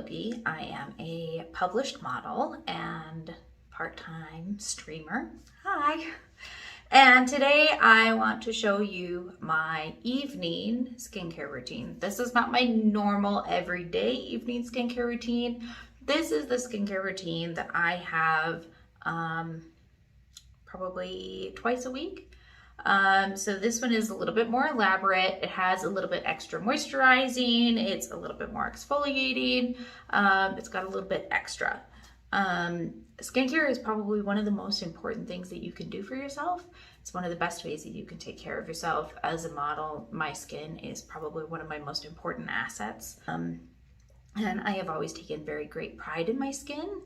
yogi. I am a published model and part-time streamer. Hi! And today I want to show you my evening skincare routine. This is not my normal everyday evening skincare routine. This is the skincare routine that I have probably twice a week. So this one is a little bit more elaborate. It has a little bit extra moisturizing. It's a little bit more exfoliating. It's got a little bit extra. Skincare is probably one of the most important things that you can do for yourself. It's one of the best ways that you can take care of yourself. As a model, my skin is probably one of my most important assets. And I have always taken very great pride in my skin.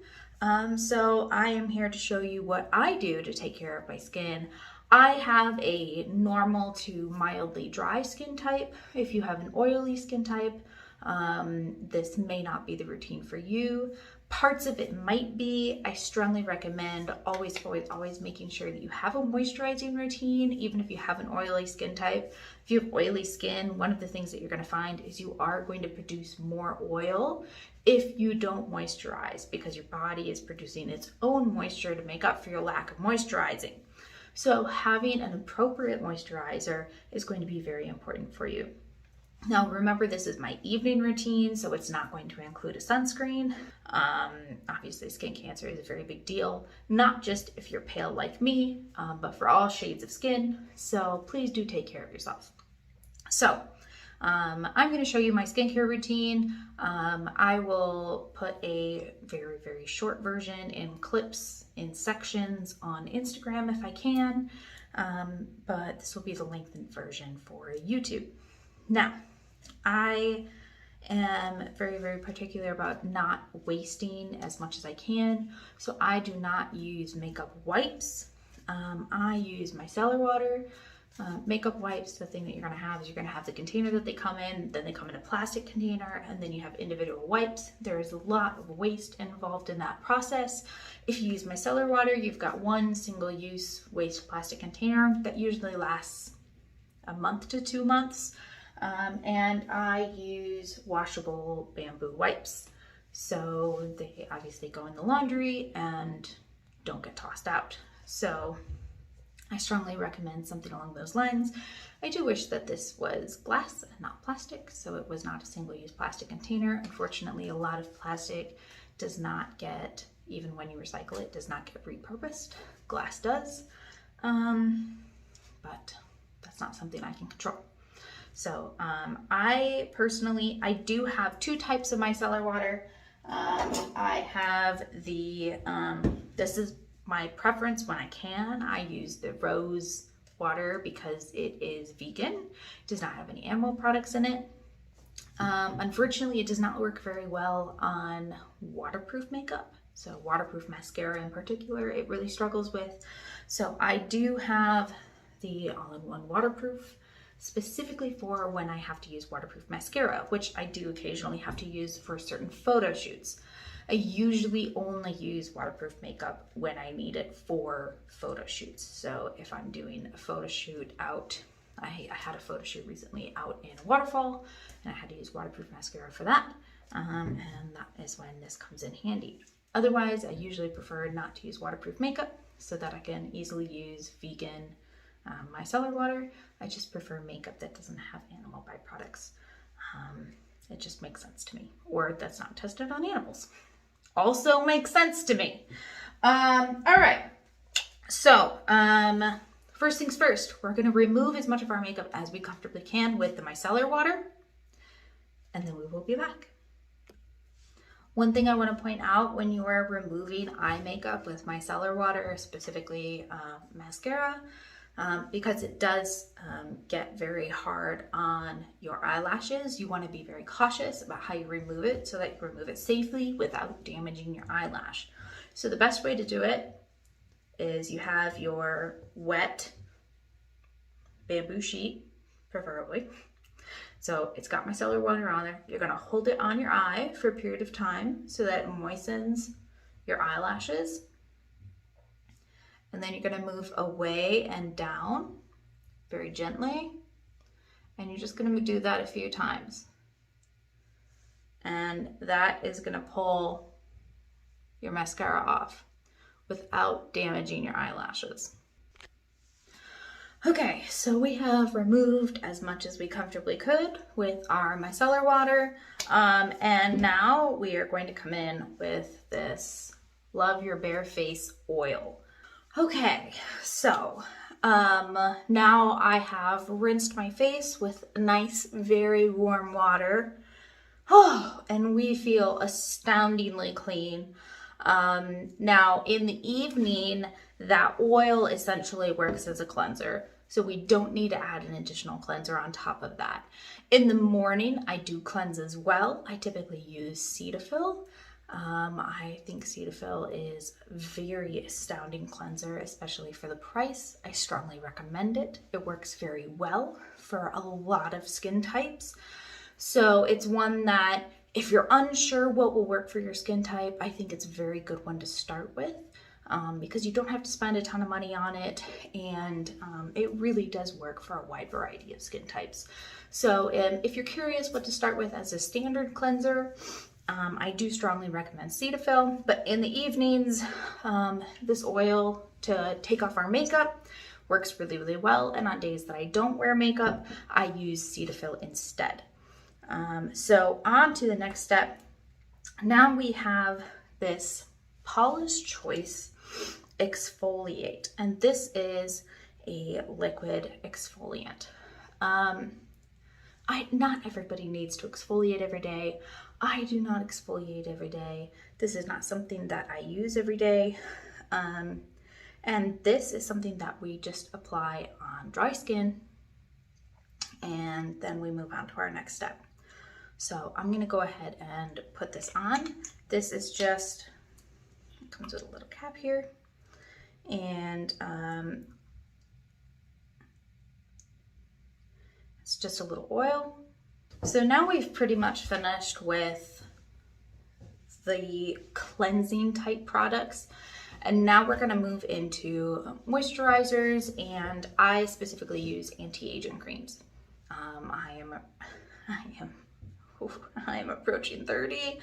So I am here to show you what I do to take care of my skin. I have a normal to mildly dry skin type. If you have an oily skin type, this may not be the routine for you. Parts of it might be. I strongly recommend always making sure that you have a moisturizing routine, even if you have an oily skin type. If you have oily skin, one of the things that you're going to find is you are going to produce more oil if you don't moisturize, because your body is producing its own moisture to make up for your lack of moisturizing. So having an appropriate moisturizer is going to be very important for you. Now remember, this is my evening routine, so it's not going to include a sunscreen. Obviously skin cancer is a very big deal, not just if you're pale like me, but for all shades of skin. So please do take care of yourself. So I'm going to show you my skincare routine. I will put a very, very short version in clips, in sections on Instagram if I can, but this will be the lengthened version for YouTube. Now, I am very, very particular about not wasting as much as I can, so I do not use makeup wipes. I use micellar water. Makeup wipes, the thing that you're going to have is you're going to have the container that they come in, then they come in a plastic container, and then you have individual wipes. There is a lot of waste involved in that process. If you use micellar water, you've got one single-use waste plastic container that usually lasts a month to 2 months. And I use washable bamboo wipes. So they obviously go in the laundry and don't get tossed out. So I strongly recommend something along those lines. I do wish that this was glass and not plastic, so it was not a single-use plastic container. Unfortunately, a lot of plastic does not get, even when you recycle it, does not get repurposed. Glass does, but that's not something I can control. So I do have two types of micellar water. I have the, this is my preference when I can. I use the rose water because it is vegan. It does not have any animal products in it. Unfortunately, it does not work very well on waterproof makeup. So waterproof mascara in particular, it really struggles with. So I do have the all-in-one waterproof, specifically for when I have to use waterproof mascara, which I do occasionally have to use for certain photo shoots. I usually only use waterproof makeup when I need it for photo shoots. So if I'm doing a photo shoot out, I had a photo shoot recently out in a waterfall, and I had to use waterproof mascara for that. And that is when this comes in handy. Otherwise, I usually prefer not to use waterproof makeup so that I can easily use vegan micellar water. I just prefer makeup that doesn't have animal byproducts. It just makes sense to me, or that's not tested on animals. Also makes sense to me. All right, so first things first, we're going to remove as much of our makeup as we comfortably can with the micellar water, and then we will be back. One thing I want to point out when you are removing eye makeup with micellar water, specifically mascara, because it does get very hard on your eyelashes, you want to be very cautious about how you remove it so that you remove it safely without damaging your eyelash. So the best way to do it is you have your wet bamboo sheet, preferably. So it's got micellar water on there. You're going to hold it on your eye for a period of time so that it moistens your eyelashes. And then you're going to move away and down very gently. And you're just going to do that a few times. and that is gonna pull your mascara off without damaging your eyelashes. Okay, so we have removed as much as we comfortably could with our micellar water, and now we are going to come in with this Love Your Bare Face oil. Okay, so now I have rinsed my face with nice, very warm water. Oh, and we feel astoundingly clean. Now in the evening, that oil essentially works as a cleanser. So we don't need to add an additional cleanser on top of that. In the morning, I do cleanse as well. I typically use Cetaphil. I think Cetaphil is a very astounding cleanser, especially for the price. I strongly recommend it. It works very well for a lot of skin types. So it's one that if you're unsure what will work for your skin type, I think it's a very good one to start with, because you don't have to spend a ton of money on it, and it really does work for a wide variety of skin types. So if you're curious what to start with as a standard cleanser, I do strongly recommend Cetaphil, but in the evenings, this oil to take off our makeup works really, really well. And on days that I don't wear makeup, I use Cetaphil instead. So on to the next step. Now we have this Paula's Choice Exfoliate, and this is a liquid exfoliant. Not everybody needs to exfoliate every day. I do not exfoliate every day. This is not something that I use every day. And this is something that we just apply on dry skin, and then we move on to our next step. So I'm gonna go ahead and put this on. This is just, it comes with a little cap here, and it's just a little oil. So now we've pretty much finished with the cleansing type products, and now we're gonna move into moisturizers, and I specifically use anti-aging creams. I am approaching 30,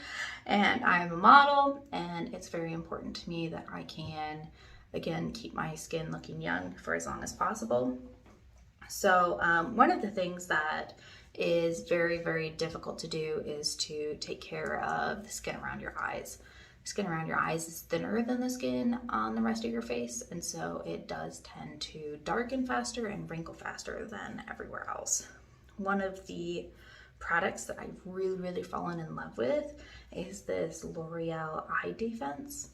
and I am a model, and it's very important to me that I can, again, keep my skin looking young for as long as possible. So one of the things that is very, very difficult to do is to take care of the skin around your eyes. The skin around your eyes is thinner than the skin on the rest of your face, and so it does tend to darken faster and wrinkle faster than everywhere else. One of the products that I've really, really fallen in love with is this L'Oreal Eye Defense.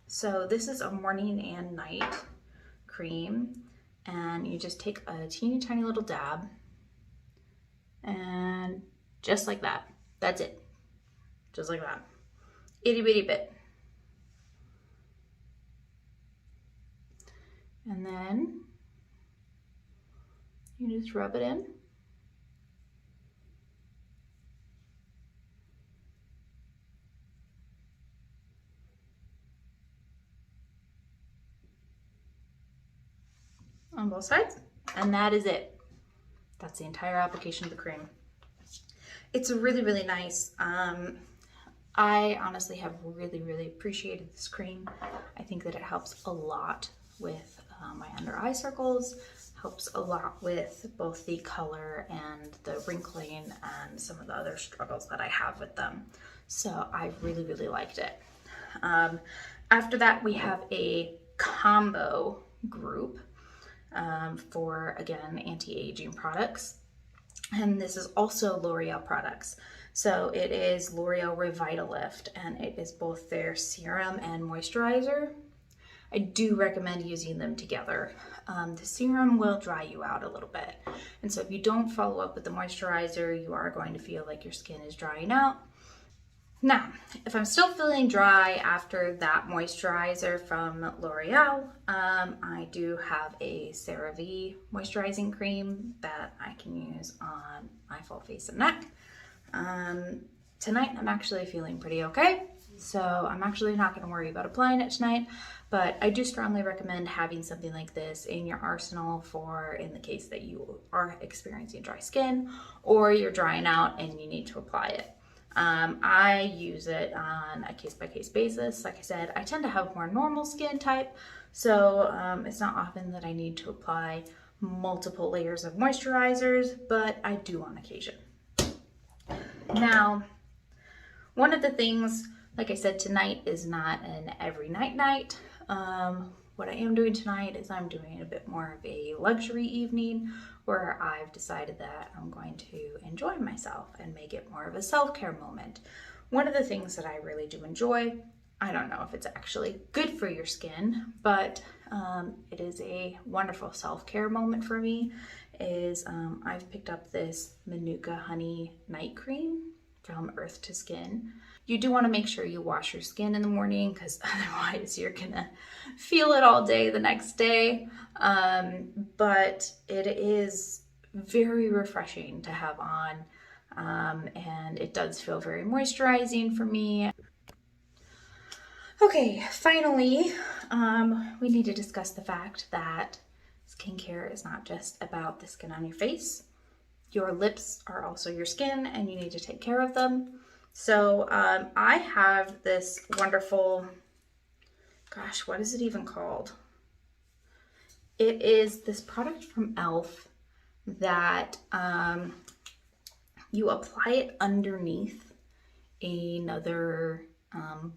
So this is a morning and night cream, and you just take a teeny tiny little dab, and just like that, that's it. Just like that, itty bitty bit. And then you just rub it in. On both sides, and that is it. That's the entire application of the cream. It's really, really nice. I honestly have really, really appreciated this cream. I think that it helps a lot with my under eye circles, helps a lot with both the color and the wrinkling and some of the other struggles that I have with them. So I really, really liked it. After that, we have a combo group for, again, anti-aging products. And this is also L'Oreal products. So it is L'Oreal Revitalift, and it is both their serum and moisturizer. I do recommend using them together. The serum will dry you out a little bit. And so if you don't follow up with the moisturizer, you are going to feel like your skin is drying out. Now, if I'm still feeling dry after that moisturizer from L'Oreal, I do have a Cerave moisturizing cream that I can use on my full face and neck. Tonight, I'm actually feeling pretty okay, so I'm actually not going to worry about applying it tonight, but I do strongly recommend having something like this in your arsenal for in the case that you are experiencing dry skin or you're drying out and you need to apply it. I use it on a case-by-case basis. Like I said, I tend to have more normal skin type, so it's not often that I need to apply multiple layers of moisturizers, but I do on occasion. Now, one of the things, like I said, tonight is not an every night. What I am doing tonight is I'm doing a bit more of a luxury evening where I've decided that I'm going to enjoy myself and make it more of a self-care moment. One of the things that I really do enjoy, I don't know if it's actually good for your skin, but it is a wonderful self-care moment for me, is I've picked up this Manuka Honey Night Cream from Earth to Skin. You do want to make sure you wash your skin in the morning because otherwise you're gonna feel it all day the next day. But it is very refreshing to have on, and it does feel very moisturizing for me. Okay, finally, we need to discuss the fact that skincare is not just about the skin on your face. Your lips are also your skin and you need to take care of them. So I have this wonderful, gosh, what is it even called? It is this product from e.l.f. that you apply it underneath another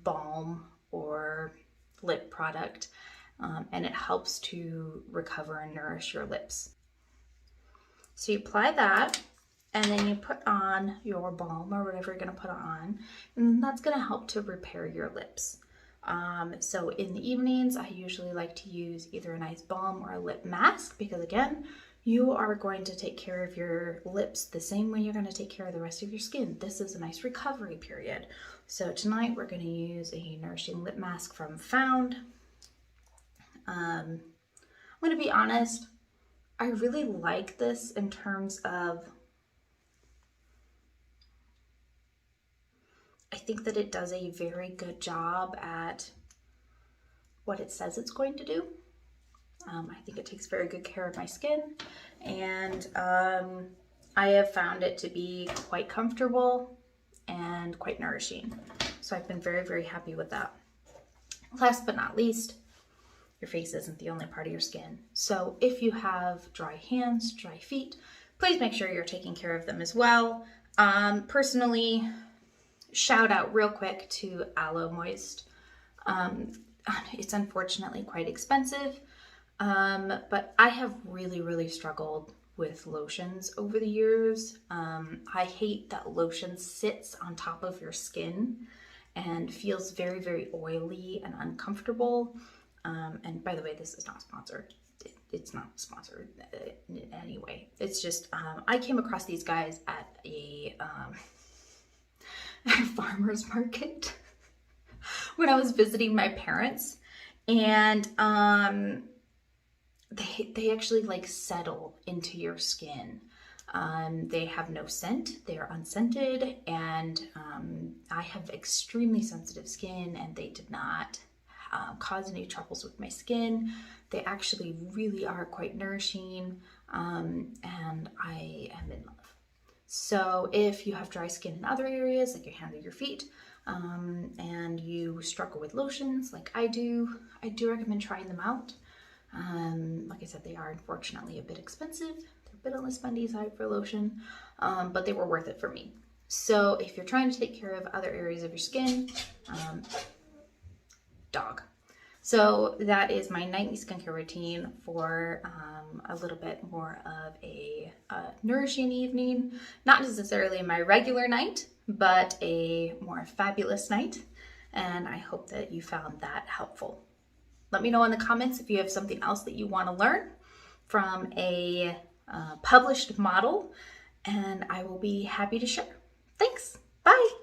balm or lip product, and it helps to recover and nourish your lips. So you apply that, and then you put on your balm or whatever you're going to put on, and that's going to help to repair your lips. So in the evenings, I usually like to use either a nice balm or a lip mask because, again, you are going to take care of your lips the same way you're going to take care of the rest of your skin. This is a nice recovery period. So tonight we're going to use a Nourishing Lip Mask from Found. I'm going to be honest, I really like this in terms of, I think that it does a very good job at what it says it's going to do. I think it takes very good care of my skin, and I have found it to be quite comfortable and quite nourishing. So I've been very, very happy with that. Last but not least, your face isn't the only part of your skin. So if you have dry hands, dry feet, please make sure you're taking care of them as well. Personally, shout out real quick to Aloe Moist. It's unfortunately quite expensive, but I have really, really struggled with lotions over the years. I hate that lotion sits on top of your skin and feels very, very oily and uncomfortable. And by the way, this is not sponsored. It's not sponsored in any way. It's just, I came across these guys at a farmer's market when I was visiting my parents, and they actually like settle into your skin. They have no scent, they are unscented, and I have extremely sensitive skin, and they did not cause any troubles with my skin. They actually really are quite nourishing, and I am in love. So if you have dry skin in other areas, like your hands or your feet, and you struggle with lotions like I do recommend trying them out. Like I said, they are unfortunately a bit expensive. They're a bit on the spendy side for lotion, but they were worth it for me. So if you're trying to take care of other areas of your skin, dog. So that is my nightly skincare routine for a little bit more of a nourishing evening. Not necessarily my regular night, but a more fabulous night. And I hope that you found that helpful. Let me know in the comments if you have something else that you want to learn from a published model, and I will be happy to share. Thanks. Bye.